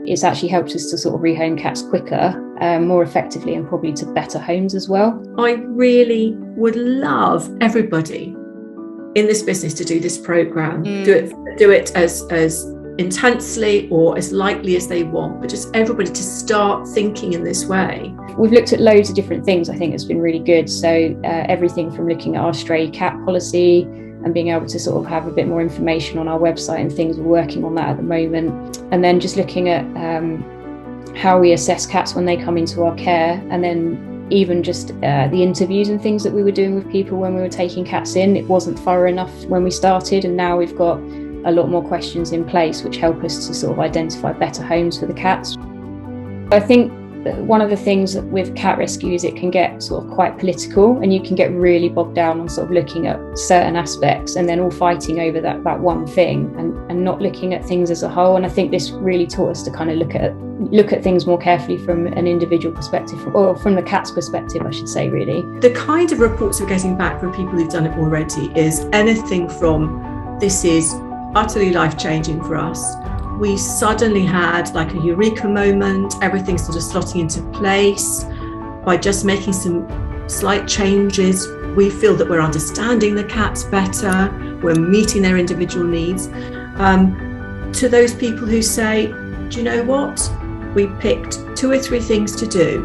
It's actually helped us to sort of rehome cats quicker, more effectively, and probably to better homes as well. I really would love everybody in this business to do this programme. Do it as intensely or as lightly as they want, but just everybody to start thinking in this way. We've looked at loads of different things. I think it's been really good. So everything from looking at our stray cat policy and being able to sort of have a bit more information on our website and things. We're working on that at the moment. And then just looking at how we assess cats when they come into our care, and then even just the interviews and things that we were doing with people when we were taking cats in. It wasn't thorough enough when we started, and now we've got a lot more questions in place which help us to sort of identify better homes for the cats. I think one of the things with cat rescue is it can get sort of quite political, and you can get really bogged down on sort of looking at certain aspects and then all fighting over that one thing and not looking at things as a whole. And I think this really taught us to kind of look at things more carefully from an individual perspective, or from the cat's perspective, I should say, really. The kind of reports we're getting back from people who've done it already is anything from, this is utterly life-changing for us. We suddenly had like a eureka moment, everything sort of slotting into place. By just making some slight changes, we feel that we're understanding the cats better, we're meeting their individual needs. To those people who say, do you know what? We picked 2 or 3 things to do,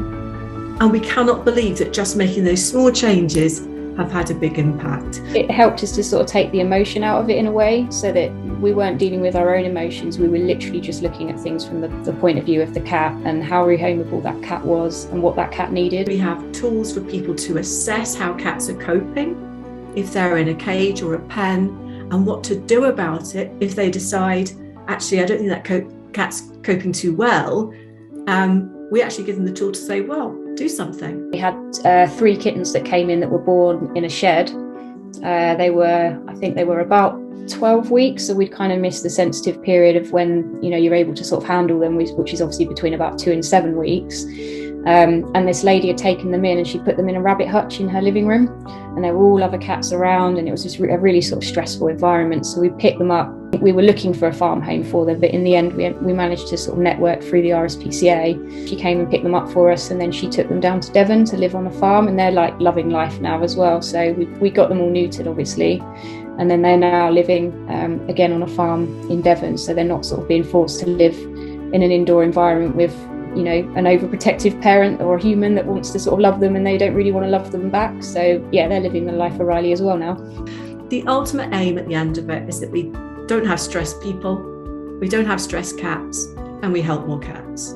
and we cannot believe that just making those small changes have had a big impact. It helped us to sort of take the emotion out of it in a way, so that we weren't dealing with our own emotions. We were literally just looking at things from the point of view of the cat and how rehomeable that cat was and what that cat needed. We have tools for people to assess how cats are coping, if they're in a cage or a pen, and what to do about it if they decide, actually, I don't think that cat's coping too well. We actually give them the tool to say, well, do something. We had 3 kittens that came in that were born in a shed. I think they were about 12 weeks, so we'd kind of missed the sensitive period of when, you're able to sort of handle them, which is obviously between about 2 and 7 weeks. And this lady had taken them in, and she put them in a rabbit hutch in her living room, and there were all other cats around, and it was just a really sort of stressful environment. So we picked them up. We were looking for a farm home for them, but in the end we managed to sort of network through the RSPCA. She came and picked them up for us, and then she took them down to Devon to live on a farm, and they're like loving life now as well. So we got them all neutered, obviously, and then they're now living again on a farm in Devon, so they're not sort of being forced to live in an indoor environment with an overprotective parent or a human that wants to sort of love them and they don't really want to love them back. So yeah, they're living the life of Riley as well now. The ultimate aim at the end of it is that we don't have stressed people, we don't have stressed cats, and we help more cats.